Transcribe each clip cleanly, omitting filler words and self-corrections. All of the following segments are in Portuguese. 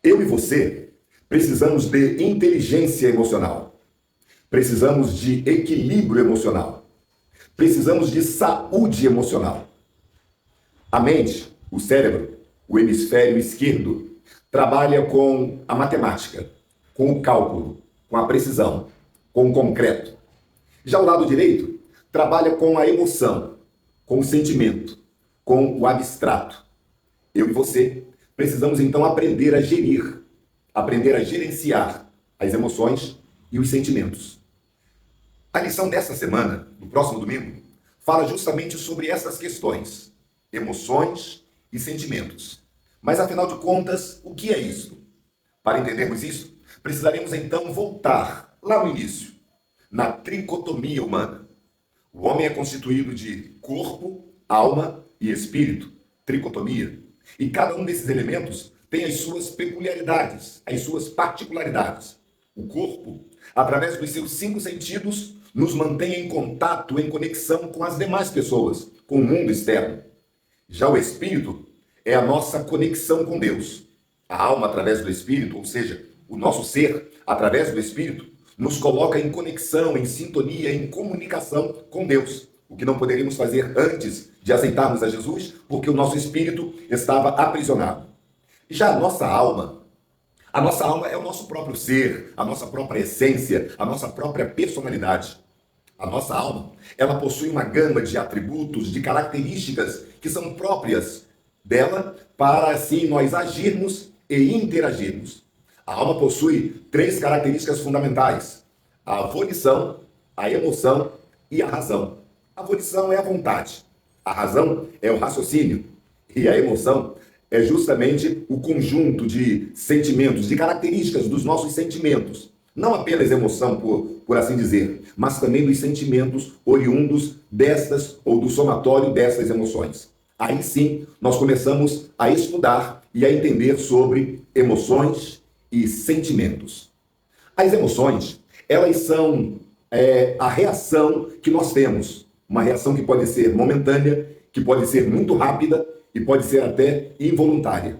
Eu e você precisamos de inteligência emocional. Precisamos de equilíbrio emocional. Precisamos de saúde emocional. A mente, o cérebro, o hemisfério esquerdo, trabalha com a matemática, com o cálculo, com a precisão, com o concreto. Já o lado direito trabalha com a emoção, com o sentimento, com o abstrato. Eu e você precisamos então aprender a gerir, aprender a gerenciar as emoções e os sentimentos. A lição dessa semana, do próximo domingo, fala justamente sobre essas questões, emoções e sentimentos. Mas afinal de contas, o que é isso? Para entendermos isso, precisaremos então voltar lá no início, na tricotomia humana. O homem é constituído de corpo, alma e espírito, tricotomia. E cada um desses elementos tem as suas peculiaridades, as suas particularidades. O corpo, através dos seus 5 sentidos, nos mantém em contato, em conexão com as demais pessoas, com o mundo externo. Já o espírito é a nossa conexão com Deus. A alma, através do espírito, ou seja, o nosso ser, através do espírito, nos coloca em conexão, em sintonia, em comunicação com Deus. O que não poderíamos fazer antes de aceitarmos a Jesus, porque o nosso espírito estava aprisionado. Já a nossa alma é o nosso próprio ser, a nossa própria essência, a nossa própria personalidade. A nossa alma, ela possui uma gama de atributos, de características que são próprias dela para assim nós agirmos e interagirmos. A alma possui 3 características fundamentais: a volição, a emoção e a razão. A volição é a vontade, a razão é o raciocínio e a emoção é justamente o conjunto de sentimentos, de características dos nossos sentimentos. Não apenas emoção, por assim dizer, mas também dos sentimentos oriundos destas ou do somatório destas emoções. Aí sim, nós começamos a estudar e a entender sobre emoções e sentimentos. As emoções, elas são a reação que nós temos. Uma reação que pode ser momentânea, que pode ser muito rápida e pode ser até involuntária.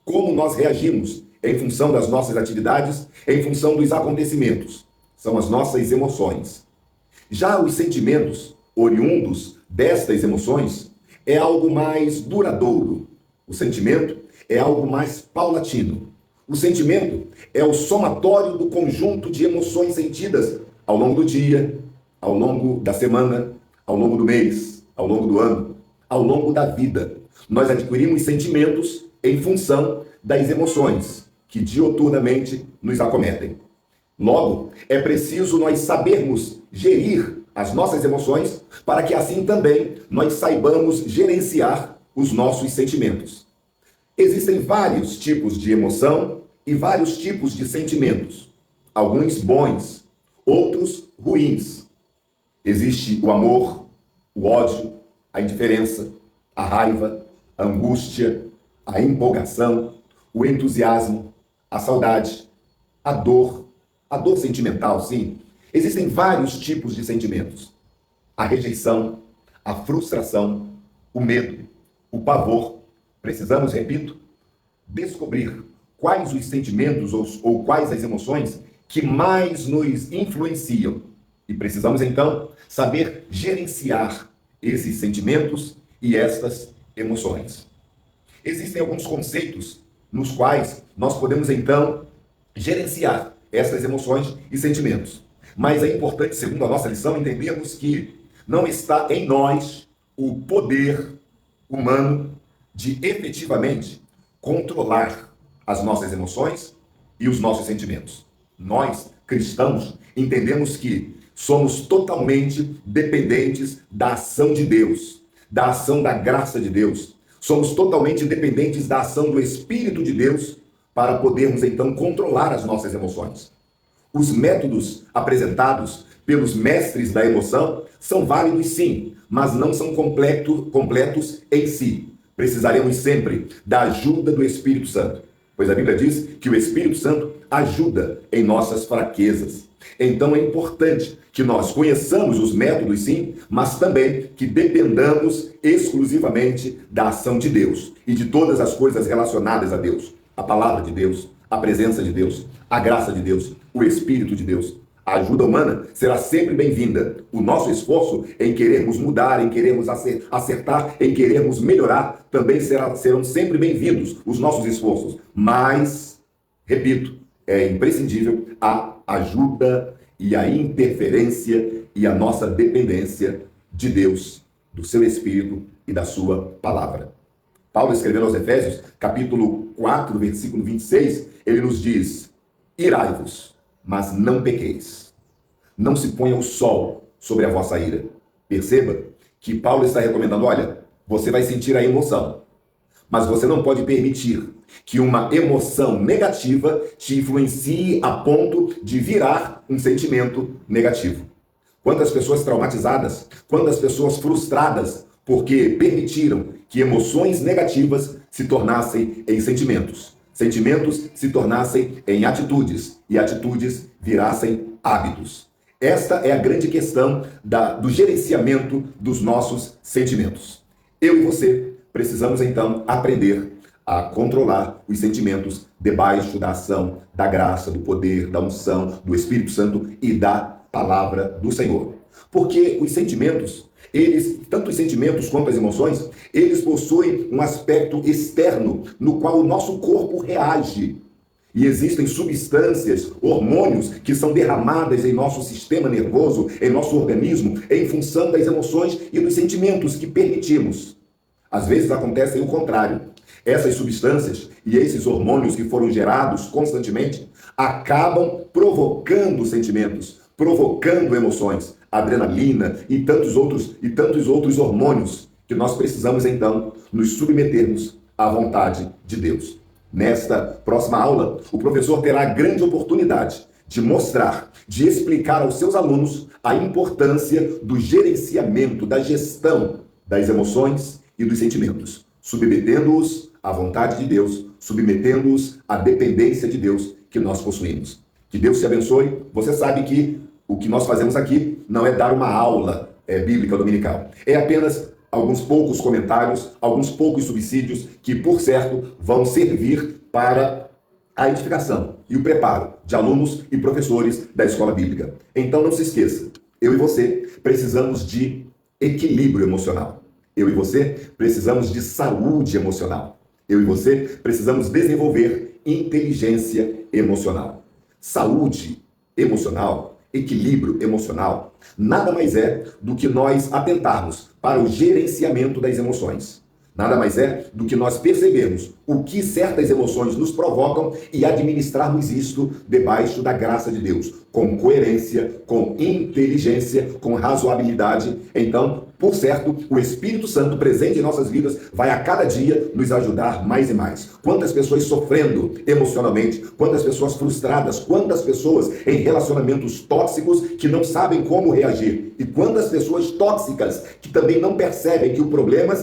Como nós reagimos em função das nossas atividades, em função dos acontecimentos. São as nossas emoções. Já os sentimentos oriundos destas emoções é algo mais duradouro. O sentimento é algo mais paulatino. O sentimento é o somatório do conjunto de emoções sentidas ao longo do dia, ao longo da semana, ao longo do mês, ao longo do ano, ao longo da vida. Nós adquirimos sentimentos em função das emoções que dioturnamente nos acometem. Logo, é preciso nós sabermos gerir as nossas emoções para que assim também nós saibamos gerenciar os nossos sentimentos. Existem vários tipos de emoção e vários tipos de sentimentos. Alguns bons, outros ruins. Existe o amor, o ódio, a indiferença, a raiva, a angústia, a empolgação, o entusiasmo, a saudade, a dor sentimental, sim. Existem vários tipos de sentimentos. A rejeição, a frustração, o medo, o pavor. Precisamos, repito, descobrir quais os sentimentos ou quais as emoções que mais nos influenciam. E precisamos, então, saber gerenciar esses sentimentos e estas emoções. Existem alguns conceitos nos quais nós podemos, então, gerenciar essas emoções e sentimentos. Mas é importante, segundo a nossa lição, entendermos que não está em nós o poder humano de efetivamente controlar as nossas emoções e os nossos sentimentos. Nós, cristãos, entendemos que somos totalmente dependentes da ação de Deus, da ação da graça de Deus. Somos totalmente dependentes da ação do Espírito de Deus para podermos, então, controlar as nossas emoções. Os métodos apresentados pelos mestres da emoção são válidos, sim, mas não são completos em si. Precisaremos sempre da ajuda do Espírito Santo, pois a Bíblia diz que o Espírito Santo ajuda em nossas fraquezas. Então é importante que nós conheçamos os métodos, sim, mas também que dependamos exclusivamente da ação de Deus e de todas as coisas relacionadas a Deus. A palavra de Deus, a presença de Deus, a graça de Deus, o Espírito de Deus. A ajuda humana será sempre bem-vinda. O nosso esforço em querermos mudar, em querermos acertar, em querermos melhorar, também serão sempre bem-vindos os nossos esforços. Mas, repito, é imprescindível a ajuda e a interferência e a nossa dependência de Deus, do seu Espírito e da sua palavra. Paulo, escrevendo aos Efésios, capítulo 4, versículo 26, ele nos diz: irai-vos, mas não pequeis. Não se ponha o sol sobre a vossa ira. Perceba que Paulo está recomendando, olha, você vai sentir a emoção, mas você não pode permitir que uma emoção negativa te influencie a ponto de virar um sentimento negativo. Quantas pessoas traumatizadas, quantas pessoas frustradas, porque permitiram que emoções negativas se tornassem em sentimentos. Sentimentos se tornassem em atitudes e atitudes virassem hábitos. Esta é a grande questão do gerenciamento dos nossos sentimentos. Eu e você precisamos então aprender a controlar os sentimentos debaixo da ação, da graça, do poder, da unção, do Espírito Santo e da palavra do Senhor. Porque os sentimentos, tanto os sentimentos quanto as emoções, eles possuem um aspecto externo no qual o nosso corpo reage. E existem substâncias, hormônios que são derramadas em nosso sistema nervoso, em nosso organismo, em função das emoções e dos sentimentos que permitimos. Às vezes acontece o contrário. Essas substâncias e esses hormônios que foram gerados constantemente acabam provocando sentimentos, provocando emoções, adrenalina e tantos outros hormônios que nós precisamos então nos submetermos à vontade de Deus. Nesta próxima aula, o professor terá a grande oportunidade de mostrar, de explicar aos seus alunos a importância do gerenciamento, da gestão das emoções e dos sentimentos, submetendo-os à vontade de Deus, submetendo-os à dependência de Deus que nós possuímos. Que Deus te abençoe. Você sabe que o que nós fazemos aqui não é dar uma aula bíblica dominical. É apenas alguns poucos comentários, alguns poucos subsídios que, por certo, vão servir para a edificação e o preparo de alunos e professores da escola bíblica. Então não se esqueça, eu e você precisamos de equilíbrio emocional. Eu e você precisamos de saúde emocional. Eu e você precisamos desenvolver inteligência emocional. Saúde emocional, equilíbrio emocional, nada mais é do que nós atentarmos para o gerenciamento das emoções. Nada mais é do que nós percebermos o que certas emoções nos provocam e administrarmos isto debaixo da graça de Deus, com coerência, com inteligência, com razoabilidade. Então, por certo, o Espírito Santo presente em nossas vidas vai a cada dia nos ajudar mais e mais. Quantas pessoas sofrendo emocionalmente, quantas pessoas frustradas, quantas pessoas em relacionamentos tóxicos que não sabem como reagir, e quantas pessoas tóxicas que também não percebem que o problema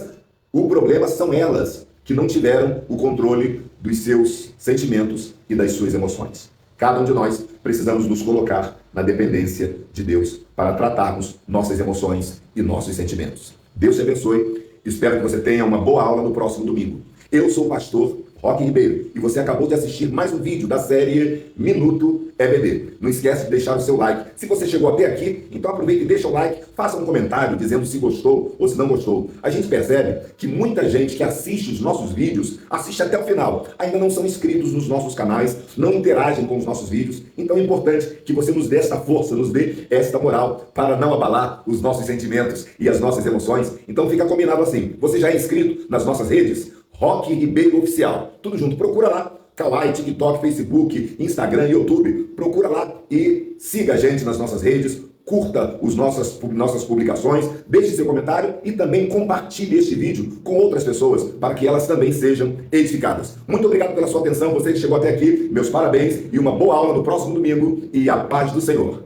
são elas que não tiveram o controle dos seus sentimentos e das suas emoções. Cada um de nós precisamos nos colocar na dependência de Deus para tratarmos nossas emoções e nossos sentimentos. Deus te abençoe. Espero que você tenha uma boa aula no próximo domingo. Eu sou o pastor Roque Ribeiro e você acabou de assistir mais um vídeo da série Minuto EBD. Não esquece de deixar o seu like. Se você chegou até aqui, então aproveite e deixa o like, faça um comentário dizendo se gostou ou se não gostou. A gente percebe que muita gente que assiste os nossos vídeos, assiste até o final, ainda não são inscritos nos nossos canais, não interagem com os nossos vídeos. Então é importante que você nos dê esta força, nos dê esta moral para não abalar os nossos sentimentos e as nossas emoções. Então fica combinado assim. Você já é inscrito nas nossas redes? Roque Ribeiro Oficial. Tudo junto. Procura lá. Kawaii, TikTok, Facebook, Instagram, YouTube. Procura lá e siga a gente nas nossas redes. Curta as nossas publicações. Deixe seu comentário e também compartilhe este vídeo com outras pessoas para que elas também sejam edificadas. Muito obrigado pela sua atenção. Você que chegou até aqui, meus parabéns e uma boa aula no próximo domingo. E a paz do Senhor.